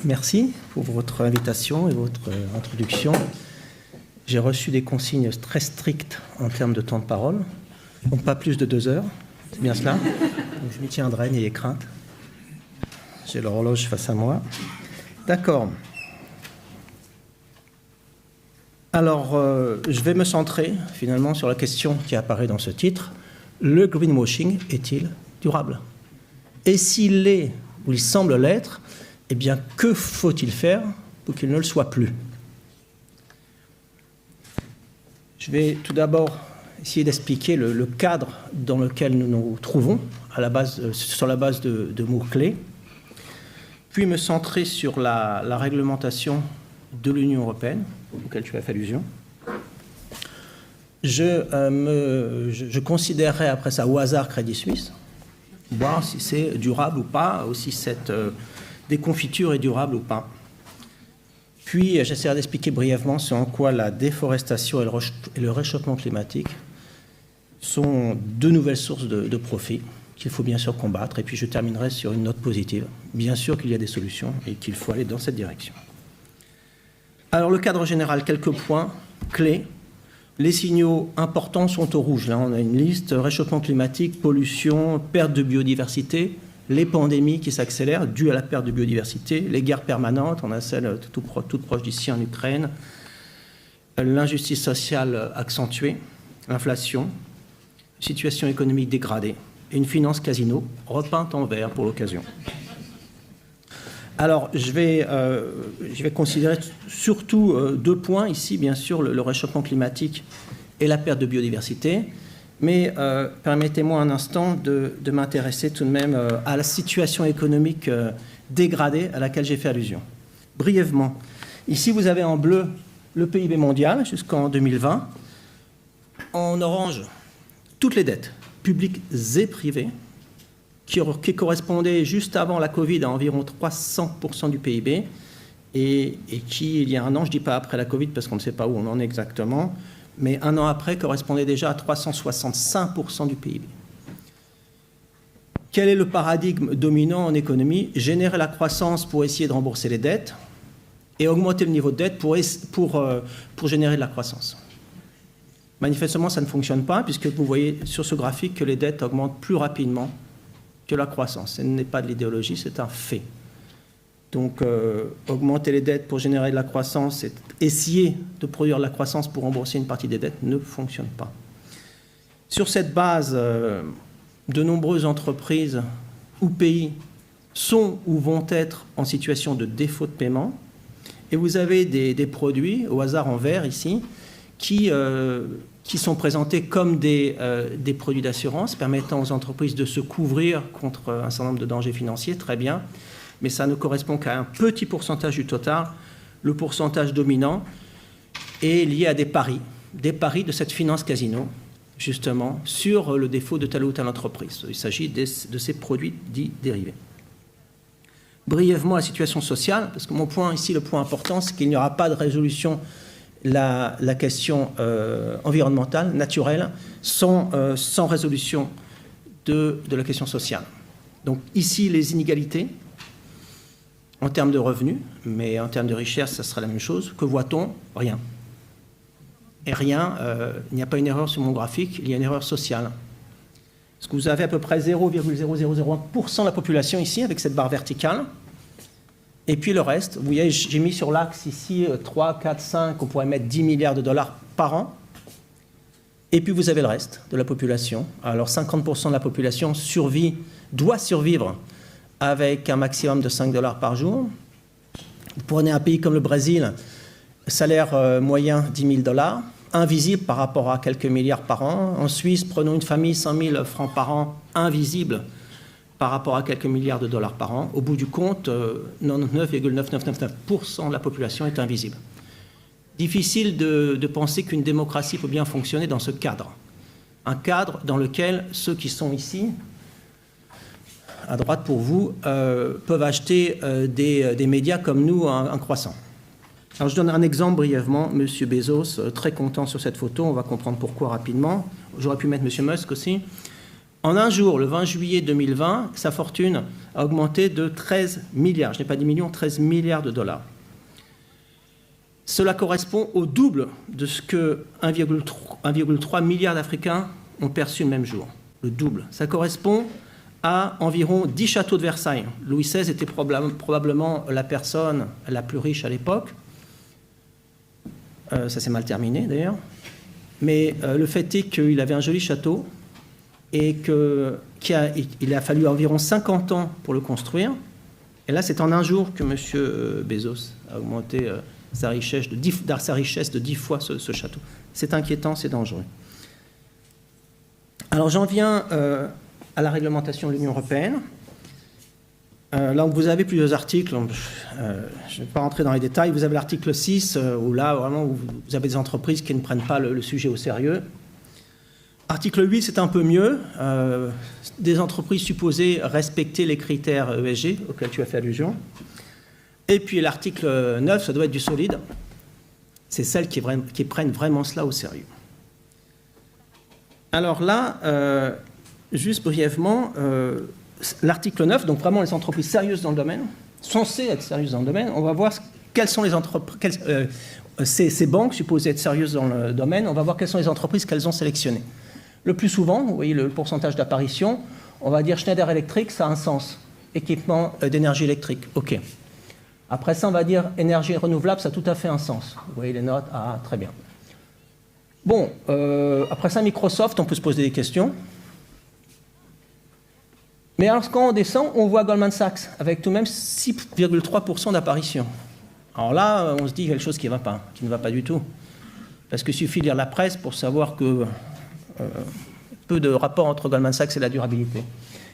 Merci pour votre invitation et votre introduction. J'ai reçu des consignes très strictes en termes de temps de parole, donc pas plus de 2 heures, c'est bien cela. Donc je m'y tiendrai, n'ayez crainte. J'ai l'horloge face à moi. D'accord. Alors, je vais me centrer finalement sur la question qui apparaît dans ce titre. Le greenwashing est-il durable? Et s'il l'est, ou il semble l'être, eh bien, que faut-il faire pour qu'il ne le soit plus? Je vais tout d'abord essayer d'expliquer le cadre dans lequel nous nous trouvons, sur la base de mots-clés, puis me centrer sur la réglementation de l'Union européenne, auquel tu as fait allusion. Je considérerai après ça au hasard Crédit Suisse, voir si c'est durable ou pas, ou si cette déconfiture est durable ou pas. Puis j'essaierai d'expliquer brièvement ce en quoi la déforestation et le réchauffement climatique sont deux nouvelles sources de profit qu'il faut bien sûr combattre. Et puis je terminerai sur une note positive. Bien sûr qu'il y a des solutions et qu'il faut aller dans cette direction. Alors le cadre général, quelques points clés. Les signaux importants sont au rouge. Là, on a une liste: réchauffement climatique, pollution, perte de biodiversité, les pandémies qui s'accélèrent dues à la perte de biodiversité, les guerres permanentes, on a celle toute proche d'ici en Ukraine, l'injustice sociale accentuée, l'inflation, situation économique dégradée et une finance casino repeinte en vert pour l'occasion. Alors, je vais considérer surtout 2 points ici, bien sûr, le réchauffement climatique et la perte de biodiversité. Mais permettez-moi un instant de m'intéresser tout de même à la situation économique dégradée à laquelle j'ai fait allusion. Brièvement, ici vous avez en bleu le PIB mondial jusqu'en 2020. En orange, toutes les dettes, publiques et privées, qui correspondaient juste avant la Covid à environ 300% du PIB et qui, il y a un an, je ne dis pas après la Covid parce qu'on ne sait pas où on en est exactement, mais un an après, correspondait déjà à 365% du PIB. Quel est le paradigme dominant en économie? Générer la croissance pour essayer de rembourser les dettes et augmenter le niveau de dette pour générer de la croissance. Manifestement, ça ne fonctionne pas, puisque vous voyez sur ce graphique que les dettes augmentent plus rapidement que la croissance. Ce n'est pas de l'idéologie, c'est un fait. Donc, augmenter les dettes pour générer de la croissance et essayer de produire de la croissance pour rembourser une partie des dettes ne fonctionne pas. Sur cette base, de nombreuses entreprises ou pays sont ou vont être en situation de défaut de paiement. Et vous avez des produits, au hasard en vert ici, qui sont présentés comme des produits d'assurance permettant aux entreprises de se couvrir contre un certain nombre de dangers financiers, très bien. Mais ça ne correspond qu'à un petit pourcentage du total. Le pourcentage dominant est lié à des paris de cette finance casino, justement, sur le défaut de telle ou telle entreprise. Il s'agit de ces produits dits dérivés. Brièvement, la situation sociale, parce que mon point ici, le point important, c'est qu'il n'y aura pas de résolution la question environnementale, naturelle, sans résolution de la question sociale. Donc ici, les inégalités, en termes de revenus, mais en termes de richesse, ça sera la même chose. Que voit-on? Rien. Et rien, il n'y a pas une erreur sur mon graphique, il y a une erreur sociale. Parce que vous avez à peu près 0,0001% de la population ici, avec cette barre verticale. Et puis le reste, vous voyez, j'ai mis sur l'axe ici 3, 4, 5, on pourrait mettre 10 milliards de dollars par an. Et puis vous avez le reste de la population. Alors 50% de la population doit survivre avec un maximum de 5 $ par jour. Vous prenez un pays comme le Brésil, salaire moyen 10 000 $, invisible par rapport à quelques milliards par an. En Suisse, prenons une famille, 100 000 francs par an, invisible par rapport à quelques milliards de dollars par an. Au bout du compte, 99,9999% de la population est invisible. Difficile de penser qu'une démocratie peut bien fonctionner dans ce cadre. Un cadre dans lequel ceux qui sont ici, à droite pour vous, peuvent acheter des médias comme nous, un croissant. Alors je donne un exemple brièvement. Monsieur Bezos, très content sur cette photo, on va comprendre pourquoi rapidement. J'aurais pu mettre Monsieur Musk aussi. En un jour, le 20 juillet 2020, sa fortune a augmenté de 13 milliards, je n'ai pas dit millions, 13 milliards de dollars. Cela correspond au double de ce que 1,3 milliard d'Africains ont perçu le même jour. Le double. Ça correspond à environ 10 châteaux de Versailles. Louis XVI était probablement la personne la plus riche à l'époque. Ça s'est mal terminé d'ailleurs. Mais le fait est qu'il avait un joli château et qu'il a fallu environ 50 ans pour le construire. Et là, c'est en un jour que M. Bezos a augmenté sa richesse de 10 fois ce château. C'est inquiétant, c'est dangereux. Alors j'en viens à la réglementation de l'Union européenne. Là, vous avez plusieurs articles. Je ne vais pas rentrer dans les détails. Vous avez l'article 6, où là, vraiment, vous avez des entreprises qui ne prennent pas le sujet au sérieux. Article 8, c'est un peu mieux. Des entreprises supposées respecter les critères ESG auxquels tu as fait allusion. Et puis l'article 9, ça doit être du solide. C'est celles qui prennent vraiment cela au sérieux. Alors là, juste brièvement, l'article 9, donc vraiment les entreprises sérieuses dans le domaine, censées être sérieuses dans le domaine, on va voir quelles sont les entreprises, ces banques supposées être sérieuses dans le domaine, on va voir quelles sont les entreprises qu'elles ont sélectionnées. Le plus souvent, vous voyez le pourcentage d'apparition, on va dire Schneider Electric, ça a un sens. Équipement d'énergie électrique, OK. Après ça, on va dire énergie renouvelable, ça a tout à fait un sens. Vous voyez les notes, ah, très bien. Bon, après ça, Microsoft, on peut se poser des questions. Mais alors, quand on descend, on voit Goldman Sachs, avec tout de même 6,3% d'apparition. Alors là, on se dit quelque chose qui ne va pas du tout. Parce qu'il suffit de lire la presse pour savoir que peu de rapport entre Goldman Sachs et la durabilité.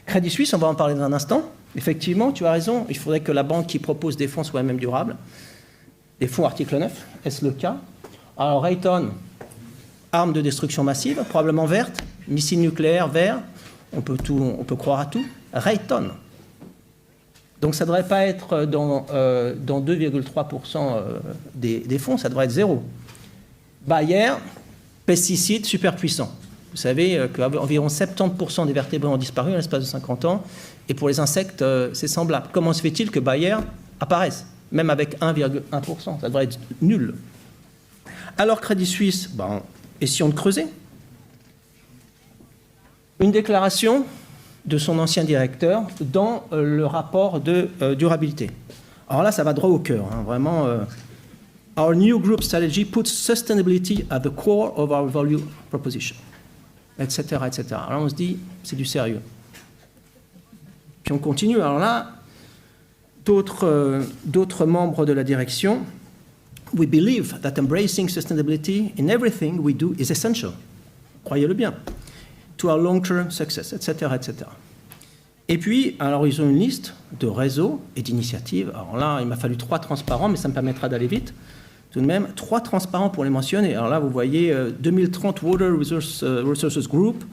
Crédit Suisse, on va en parler dans un instant. Effectivement, tu as raison, il faudrait que la banque qui propose des fonds soit même durable. Des fonds article 9, est-ce le cas? Alors Raytheon, arme de destruction massive, probablement verte, missile nucléaire vert, on peut croire à tout. Raytheon. Donc ça ne devrait pas être dans 2,3% des fonds, ça devrait être 0. Bayer, pesticide super puissant. Vous savez qu'environ 70% des vertébrés ont disparu en l'espace de 50 ans, et pour les insectes, c'est semblable. Comment se fait-il que Bayer apparaisse, même avec 1,1%? Ça devrait être nul. Alors Crédit Suisse, essayons de creuser. Une déclaration de son ancien directeur dans le rapport de durabilité. Alors là, ça va droit au cœur, hein, vraiment. Our new group strategy puts sustainability at the core of our value proposition, etc., etc. Alors on se dit, c'est du sérieux. Puis on continue. Alors là, d'autres membres de la direction, we believe that embracing sustainability in everything we do is essential. Croyez-le bien. To our long-term success, etc., etc. Et puis, alors ils ont une liste de réseaux et d'initiatives. Alors là, il m'a fallu 3 transparents, mais ça me permettra d'aller vite. Tout de même, 3 transparents pour les mentionner. Alors là, vous voyez 2030 Water Resources Group,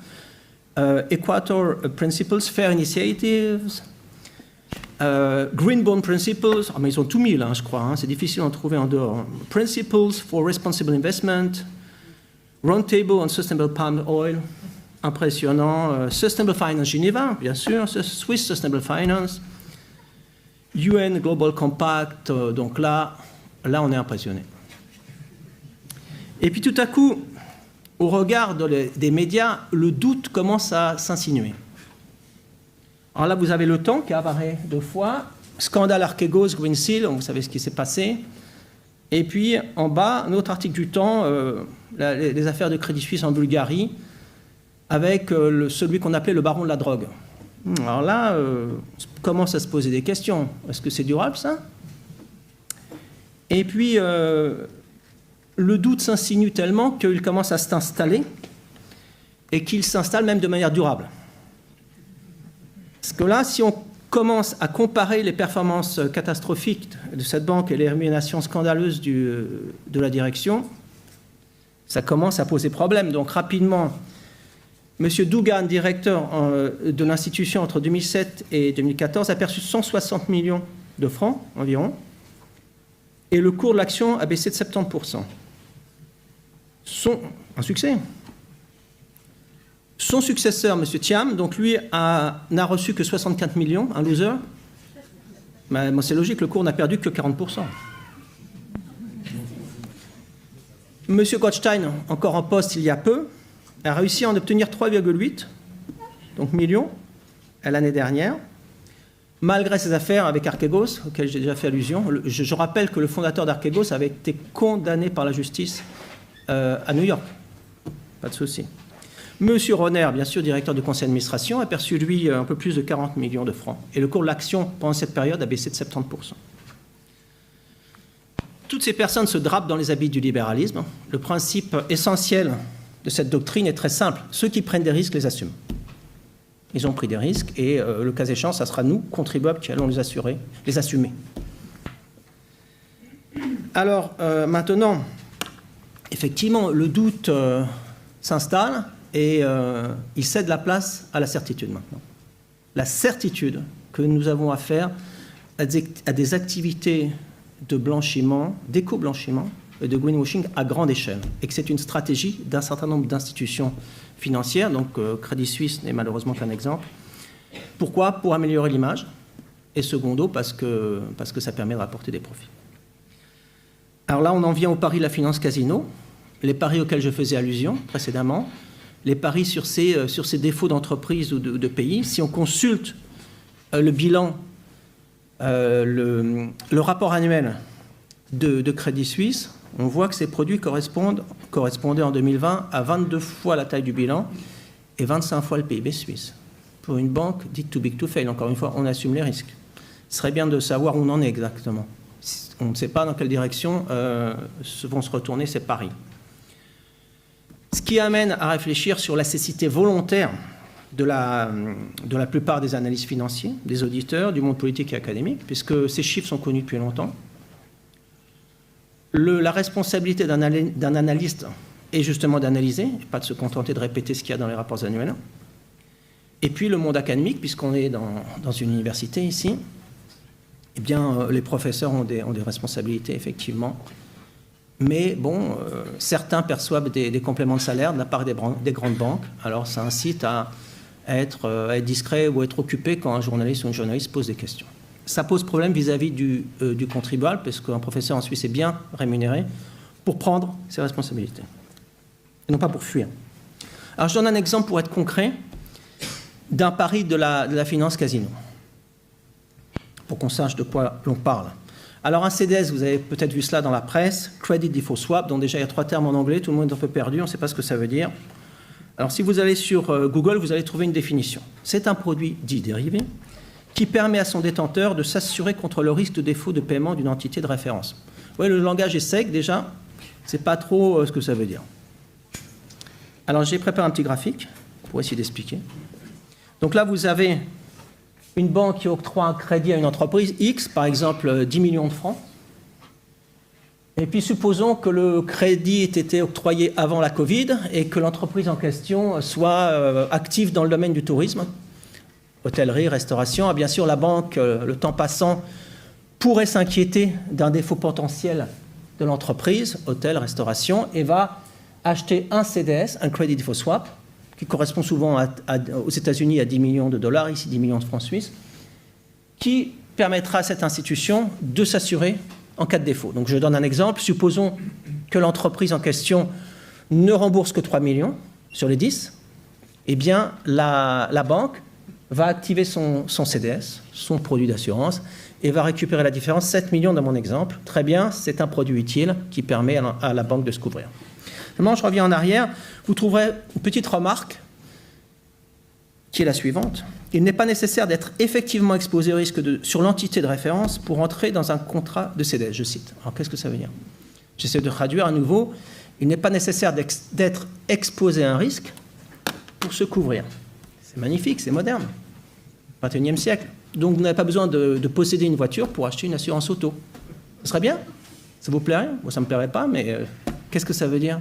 Equator Principles, Fair Initiatives, Green Bond Principles, mais ils ont tout mis là, je crois, hein, c'est difficile d'en trouver en dehors. Principles for Responsible Investment, Roundtable on Sustainable Palm Oil, impressionnant, Sustainable Finance Geneva, bien sûr, Swiss Sustainable Finance, UN Global Compact, donc là on est impressionné. Et puis tout à coup, au regard des médias, le doute commence à s'insinuer. Alors là, vous avez le Temps qui apparaît 2 fois, scandale Archegos, Greensill, vous savez ce qui s'est passé. Et puis en bas, un autre article du Temps, les affaires de Crédit Suisse en Bulgarie, avec celui qu'on appelait le baron de la drogue. Alors là, on commence à se poser des questions. Est-ce que c'est durable, ça? Et puis, le doute s'insinue tellement qu'il commence à s'installer et qu'il s'installe même de manière durable. Parce que là, si on commence à comparer les performances catastrophiques de cette banque et les rémunérations scandaleuses de la direction, ça commence à poser problème. Donc rapidement, M. Dougan, directeur de l'institution entre 2007 et 2014, a perçu 160 millions de francs environ, et le cours de l'action a baissé de 70%. Un succès. Son successeur, M. Thiam, donc lui, n'a reçu que 64 millions, un loser. Mais bon, c'est logique, le cours n'a perdu que 40%. M. Gottstein, encore en poste il y a peu, a réussi à en obtenir 3,8 donc millions l'année dernière, malgré ses affaires avec Archegos, auxquelles j'ai déjà fait allusion. Je rappelle que le fondateur d'Archegos avait été condamné par la justice à New York. Pas de souci. Monsieur Ronner, bien sûr, directeur du conseil d'administration, a perçu, lui, un peu plus de 40 millions de francs. Et le cours de l'action, pendant cette période, a baissé de 70%. Toutes ces personnes se drapent dans les habits du libéralisme. Le principe essentiel de cette doctrine est très simple. Ceux qui prennent des risques les assument. Ils ont pris des risques et le cas échéant, ça sera nous, contribuables, qui allons les assumer. Alors, maintenant, effectivement, le doute s'installe et il cède la place à la certitude maintenant. La certitude que nous avons affaire à des activités de blanchiment, d'éco-blanchiment et de greenwashing à grande échelle, et que c'est une stratégie d'un certain nombre d'institutions financières, donc Crédit Suisse n'est malheureusement qu'un exemple. Pourquoi? Pour améliorer l'image, et secondo, parce que ça permet de rapporter des profits. Alors là, on en vient aux paris de la finance casino, les paris auxquels je faisais allusion précédemment, les paris sur ces défauts d'entreprise ou de pays. Si on consulte le bilan, le rapport annuel de Crédit Suisse, on voit que ces produits correspondaient en 2020 à 22 fois la taille du bilan et 25 fois le PIB suisse. Pour une banque dite too big to fail, encore une fois, on assume les risques. Ce serait bien de savoir où on en est exactement. On ne sait pas dans quelle direction vont se retourner ces paris. Ce qui amène à réfléchir sur la cécité volontaire de la plupart des analystes financiers, des auditeurs, du monde politique et académique, puisque ces chiffres sont connus depuis longtemps. La responsabilité d'un analyste est justement d'analyser, et pas de se contenter de répéter ce qu'il y a dans les rapports annuels. Et puis le monde académique, puisqu'on est dans une université ici, eh bien, les professeurs ont des responsabilités, effectivement. Mais bon, certains perçoivent des compléments de salaire de la part des grandes banques. Alors ça incite à être discret ou être occupé quand un journaliste ou une journaliste pose des questions. Ça pose problème vis-à-vis du contribuable, parce qu'un professeur en Suisse est bien rémunéré pour prendre ses responsabilités, et non pas pour fuir. Alors je donne un exemple pour être concret d'un pari de la finance casino, pour qu'on sache de quoi l'on parle. Alors un CDS, vous avez peut-être vu cela dans la presse, Credit Default Swap, dont déjà il y a 3 termes en anglais, tout le monde est un peu perdu, on ne sait pas ce que ça veut dire. Alors si vous allez sur Google, vous allez trouver une définition. C'est un produit dit dérivé qui permet à son détenteur de s'assurer contre le risque de défaut de paiement d'une entité de référence. Vous voyez, le langage est sec déjà, c'est pas trop ce que ça veut dire. Alors j'ai préparé un petit graphique pour essayer d'expliquer. Donc là, vous avez une banque qui octroie un crédit à une entreprise X, par exemple 10 millions de francs. Et puis supposons que le crédit ait été octroyé avant la Covid et que l'entreprise en question soit active dans le domaine du tourisme, hôtellerie, restauration. Et bien sûr, la banque, le temps passant, pourrait s'inquiéter d'un défaut potentiel de l'entreprise, hôtel, restauration, et va acheter un CDS, un Credit Default Swap, qui correspond souvent aux États-Unis à 10 millions de dollars, ici 10 millions de francs suisses, qui permettra à cette institution de s'assurer en cas de défaut. Donc je donne un exemple. Supposons que l'entreprise en question ne rembourse que 3 millions sur les 10. Eh bien, la banque va activer son CDS, son produit d'assurance, et va récupérer la différence, 7 millions dans mon exemple. Très bien, c'est un produit utile qui permet à la banque de se couvrir. Maintenant, je reviens en arrière. Vous trouverez une petite remarque qui est la suivante. Il n'est pas nécessaire d'être effectivement exposé au risque sur l'entité de référence pour entrer dans un contrat de CDS. Je cite. Alors, qu'est-ce que ça veut dire? J'essaie de traduire à nouveau. Il n'est pas nécessaire d'être exposé à un risque pour se couvrir. C'est magnifique, c'est moderne. 21e siècle. Donc, vous n'avez pas besoin de posséder une voiture pour acheter une assurance auto. Ce serait bien? Ça vous plairait? Moi, ça ne me plairait pas, mais qu'est-ce que ça veut dire?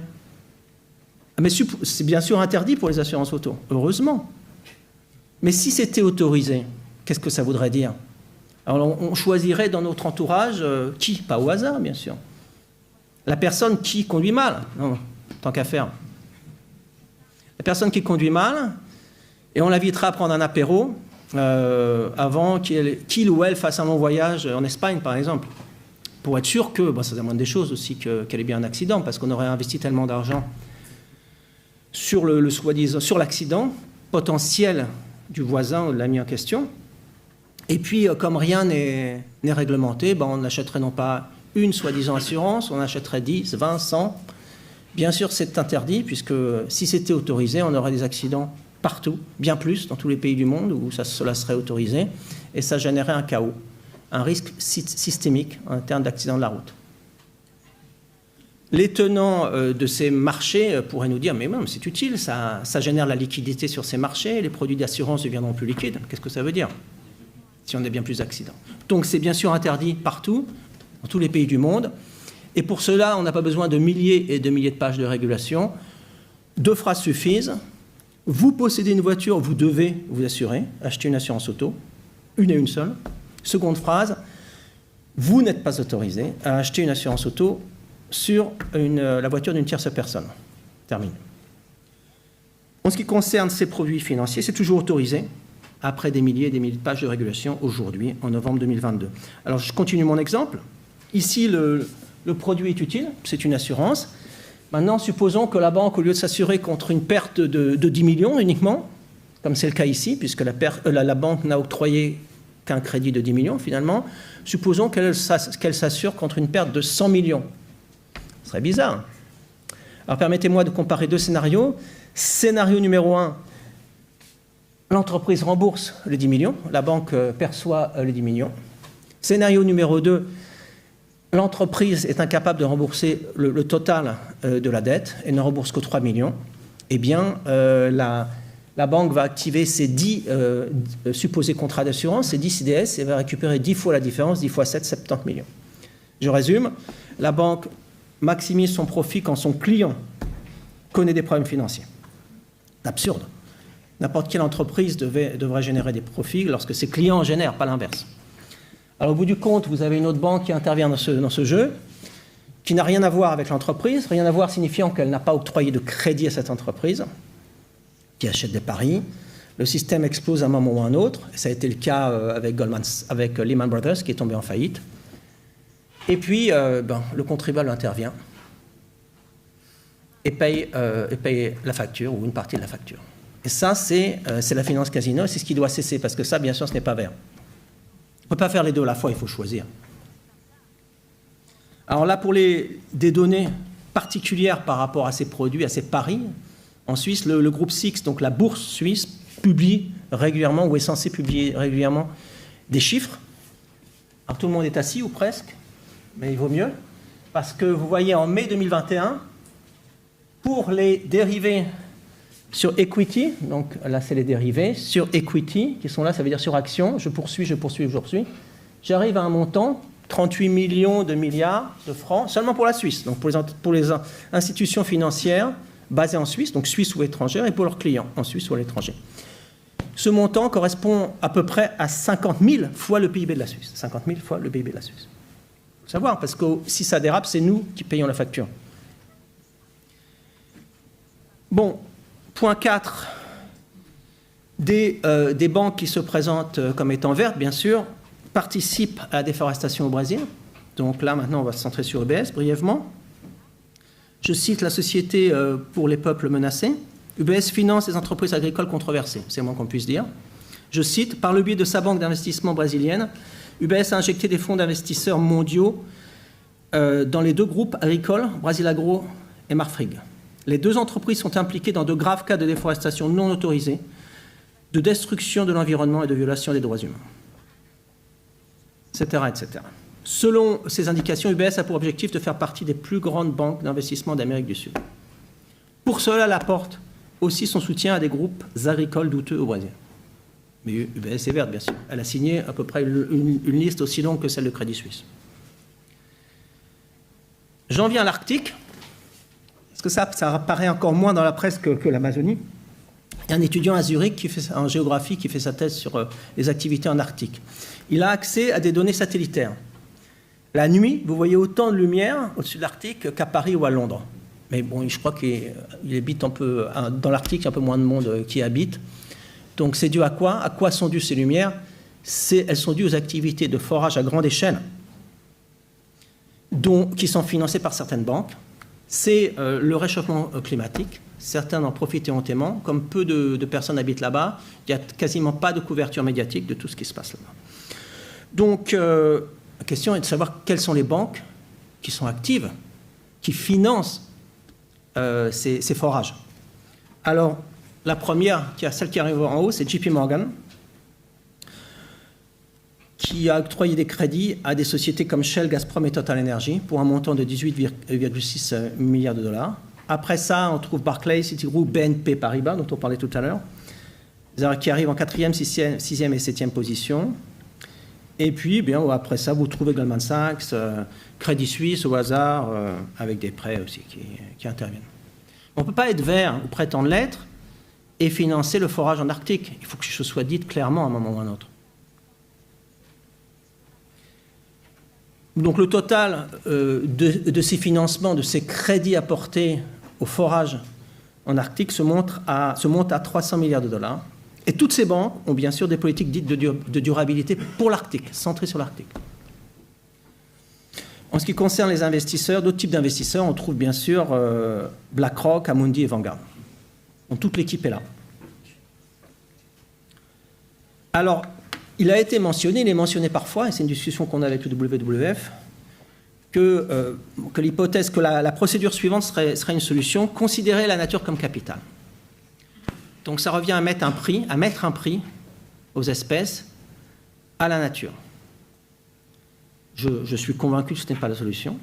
Mais c'est bien sûr interdit pour les assurances auto, heureusement. Mais si c'était autorisé, qu'est-ce que ça voudrait dire? Alors on choisirait dans notre entourage qui? Pas au hasard, bien sûr. La personne qui conduit mal, non, tant qu'à faire. La personne qui conduit mal, et on l'invitera à prendre un apéro avant qu'il ou elle fasse un long voyage en Espagne, par exemple, pour être sûr que, ça demande des choses aussi, qu'elle ait bien un accident, parce qu'on aurait investi tellement d'argent sur sur l'accident potentiel du voisin ou de l'ami en question. Et puis, comme rien n'est réglementé, on n'achèterait non pas une soi-disant assurance, on achèterait 10, 20, 100. Bien sûr, c'est interdit, puisque si c'était autorisé, on aurait des accidents partout, bien plus dans tous les pays du monde où cela serait autorisé, et ça générerait un chaos, un risque systémique en termes d'accident de la route. Les tenants de ces marchés pourraient nous dire « mais même c'est utile, ça génère la liquidité sur ces marchés, les produits d'assurance deviendront plus liquides ». Qu'est-ce que ça veut dire si on a bien plus d'accidents? Donc c'est bien sûr interdit partout, dans tous les pays du monde, et pour cela on n'a pas besoin de milliers et de milliers de pages de régulation. 2 phrases suffisent. Vous possédez une voiture, vous devez vous assurer, acheter une assurance auto, une et une seule. Seconde phrase, vous n'êtes pas autorisé à acheter une assurance auto sur la voiture d'une tierce personne. Terminé. En ce qui concerne ces produits financiers, c'est toujours autorisé, après des milliers et des milliers de pages de régulation, aujourd'hui, en novembre 2022. Alors, je continue mon exemple. Ici, le produit est utile, c'est une assurance. Maintenant, supposons que la banque, au lieu de s'assurer contre une perte de 10 millions uniquement, comme c'est le cas ici, puisque la banque n'a octroyé qu'un crédit de 10 millions finalement, supposons qu'elle s'assure contre une perte de 100 millions. Ce serait bizarre. Alors permettez-moi de comparer 2 scénarios. Scénario numéro 1, l'entreprise rembourse les 10 millions, la banque perçoit les 10 millions. Scénario numéro 2, l'entreprise est incapable de rembourser le total de la dette et ne rembourse que 3 millions. Eh bien, la banque va activer ses 10 supposés contrats d'assurance, ses 10 CDS, et va récupérer 10 fois la différence, 10 fois 7, 70 millions. Je résume, la banque maximise son profit quand son client connaît des problèmes financiers. C'est absurde. N'importe quelle entreprise devrait générer des profits lorsque ses clients en génèrent, pas l'inverse. Alors, au bout du compte, vous avez une autre banque qui intervient dans ce jeu, qui n'a rien à voir avec l'entreprise, rien à voir signifiant qu'elle n'a pas octroyé de crédit à cette entreprise, qui achète des paris. Le système explose à un moment ou à un autre. Et ça a été le cas avec Lehman Brothers, qui est tombé en faillite. Et puis, le contribuable intervient et paye la facture, ou une partie de la facture. Et ça, c'est la finance casino, et c'est ce qui doit cesser, parce que ça, bien sûr, ce n'est pas vert. On ne peut pas faire les deux à la fois, il faut choisir. Alors là, pour des données particulières par rapport à ces produits, à ces paris, en Suisse, le groupe SIX, donc la bourse suisse, publie régulièrement, ou est censé publier régulièrement, des chiffres. Alors tout le monde est assis, ou presque, mais il vaut mieux, parce que vous voyez, en mai 2021, pour les dérivés sur equity, donc là c'est les dérivés, sur equity, qui sont là, ça veut dire sur action, je poursuis, j'arrive à un montant, 38 millions de milliards de francs, seulement pour la Suisse, donc pour les institutions financières basées en Suisse, donc Suisse ou étrangères, et pour leurs clients, en Suisse ou à l'étranger. Ce montant correspond à peu près à 50 000 fois le PIB de la Suisse. 50 000 fois le PIB de la Suisse. Il faut savoir, parce que si ça dérape, c'est nous qui payons la facture. Bon, point 4, des banques qui se présentent comme étant vertes, bien sûr, participent à la déforestation au Brésil. Donc là, maintenant, on va se centrer sur UBS brièvement. Je cite la Société pour les peuples menacés. UBS finance les entreprises agricoles controversées, c'est le moins qu'on puisse dire. Je cite, par le biais de sa banque d'investissement brésilienne, UBS a injecté des fonds d'investisseurs mondiaux dans les 2 groupes agricoles, Brasilagro et Marfrig. Les 2 entreprises sont impliquées dans de graves cas de déforestation non autorisée, de destruction de l'environnement et de violation des droits humains, etc., etc. Selon ces indications, UBS a pour objectif de faire partie des plus grandes banques d'investissement d'Amérique du Sud. Pour cela, elle apporte aussi son soutien à des groupes agricoles douteux au Brésil. Mais UBS est verte, bien sûr. Elle a signé à peu près une liste aussi longue que celle de Crédit Suisse. J'en viens à l'Arctique, parce que ça apparaît encore moins dans la presse que l'Amazonie. Il y a un étudiant à Zurich en géographie qui fait sa thèse sur les activités en Arctique. Il a accès à des données satellitaires. La nuit, vous voyez autant de lumière au-dessus de l'Arctique qu'à Paris ou à Londres. mais bon, je crois qu'il habite un peu dans l'Arctique, il y a un peu moins de monde qui y habite. Donc c'est dû à quoi? À quoi sont dues ces lumières? Elles sont dues aux activités de forage à grande échelle qui sont financées par certaines banques. C'est le réchauffement climatique. Certains en profitent éhontément. Comme peu de personnes habitent là-bas, il n'y a quasiment pas de couverture médiatique de tout ce qui se passe là-bas. Donc, la question est de savoir quelles sont les banques qui sont actives, qui financent ces forages. Alors, la première, celle qui arrive en haut, c'est JP Morgan, qui a octroyé des crédits à des sociétés comme Shell, Gazprom et Total Energy pour un montant de 18,6 milliards de dollars. Après ça, on trouve Barclays, Citigroup, BNP Paribas, dont on parlait tout à l'heure, qui arrivent en 4e, 6e et 7e position. Et puis, bien, après ça, vous trouvez Goldman Sachs, Crédit Suisse au hasard, avec des prêts aussi qui interviennent. On ne peut pas être vert ou prétendre l'être et financer le forage en Arctique. Il faut que les choses soient dites clairement à un moment ou à un autre. Donc le total de ces financements, de ces crédits apportés au forage en Arctique se monte à 300 milliards de dollars. Et toutes ces banques ont bien sûr des politiques dites de durabilité pour l'Arctique, centrées sur l'Arctique. En ce qui concerne les investisseurs, d'autres types d'investisseurs, on trouve bien sûr BlackRock, Amundi et Vanguard. Donc toute l'équipe est là. Alors, il a été mentionné, il est mentionné parfois, et c'est une discussion qu'on a avec le WWF, que l'hypothèse que la procédure suivante serait une solution, considérer la nature comme capital. Donc ça revient à mettre un prix aux espèces, à la nature. Je suis convaincu que ce n'est pas la solution.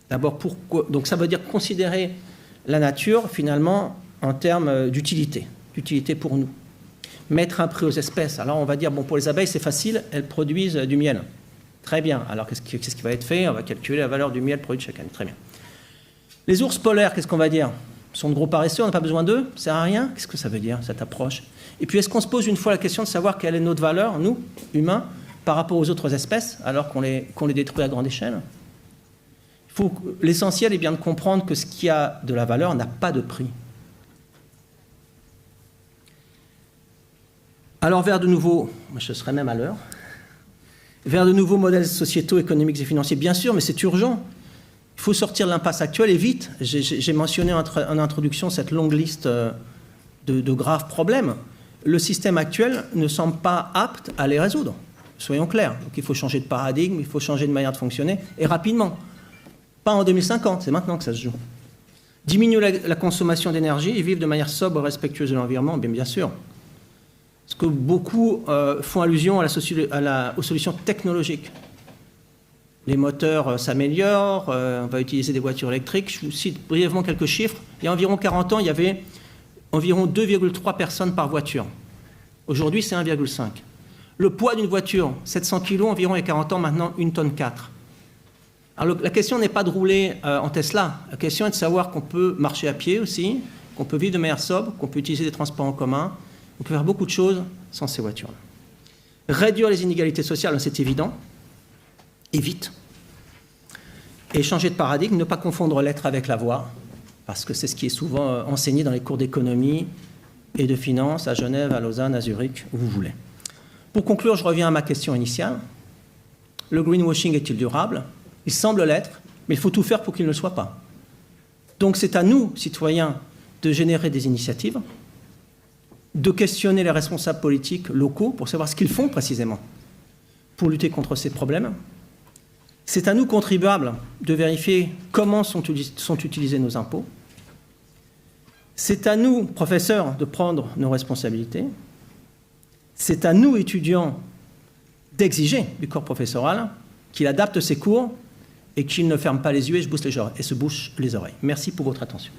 D'abord, pourquoi? Donc ça veut dire considérer la nature, finalement, en termes d'utilité pour nous. Mettre un prix aux espèces. Alors on va dire, bon, pour les abeilles, c'est facile, elles produisent du miel. Très bien. Alors qu'est-ce qui va être fait? On va calculer la valeur du miel produit chaque année. Très bien. Les ours polaires, qu'est-ce qu'on va dire? Sont de gros paresseux, on n'a pas besoin d'eux, ça ne sert à rien. Qu'est-ce que ça veut dire, cette approche? Et puis, est-ce qu'on se pose une fois la question de savoir quelle est notre valeur, nous, humains, par rapport aux autres espèces, alors qu'on les détruit à grande échelle? L'essentiel est bien de comprendre que ce qui a de la valeur n'a pas de prix. Alors, vers de nouveaux, je serais même à l'heure, vers de nouveaux modèles sociétaux, économiques et financiers, bien sûr, mais c'est urgent. Il faut sortir de l'impasse actuelle et vite. J'ai mentionné en introduction cette longue liste de graves problèmes. Le système actuel ne semble pas apte à les résoudre. Soyons clairs. Donc il faut changer de paradigme, il faut changer de manière de fonctionner, et rapidement. Pas en 2050, c'est maintenant que ça se joue. Diminuer la consommation d'énergie et vivre de manière sobre et respectueuse de l'environnement, bien sûr. Parce que beaucoup font allusion aux solutions technologiques. Les moteurs s'améliorent, on va utiliser des voitures électriques. Je vous cite brièvement quelques chiffres. Il y a environ 40 ans, il y avait environ 2,3 personnes par voiture. Aujourd'hui, c'est 1,5. Le poids d'une voiture, 700 kg environ, il y a 40 ans, maintenant 1,4 tonne. Alors la question n'est pas de rouler en Tesla. La question est de savoir qu'on peut marcher à pied aussi, qu'on peut vivre de manière sobre, qu'on peut utiliser des transports en commun. On peut faire beaucoup de choses sans ces voitures-là. Réduire les inégalités sociales, c'est évident. Et vite. Et changer de paradigme, ne pas confondre l'être avec l'avoir, parce que c'est ce qui est souvent enseigné dans les cours d'économie et de finance à Genève, à Lausanne, à Zurich, où vous voulez. Pour conclure, je reviens à ma question initiale. Le greenwashing est-il durable? Il semble l'être, mais il faut tout faire pour qu'il ne le soit pas. Donc c'est à nous, citoyens, de générer des initiatives, de questionner les responsables politiques locaux pour savoir ce qu'ils font précisément pour lutter contre ces problèmes. C'est à nous, contribuables, de vérifier comment sont utilisés nos impôts. C'est à nous, professeurs, de prendre nos responsabilités. C'est à nous, étudiants, d'exiger du corps professoral qu'il adapte ses cours et qu'il ne ferme pas les yeux et se bouche les oreilles. Merci pour votre attention.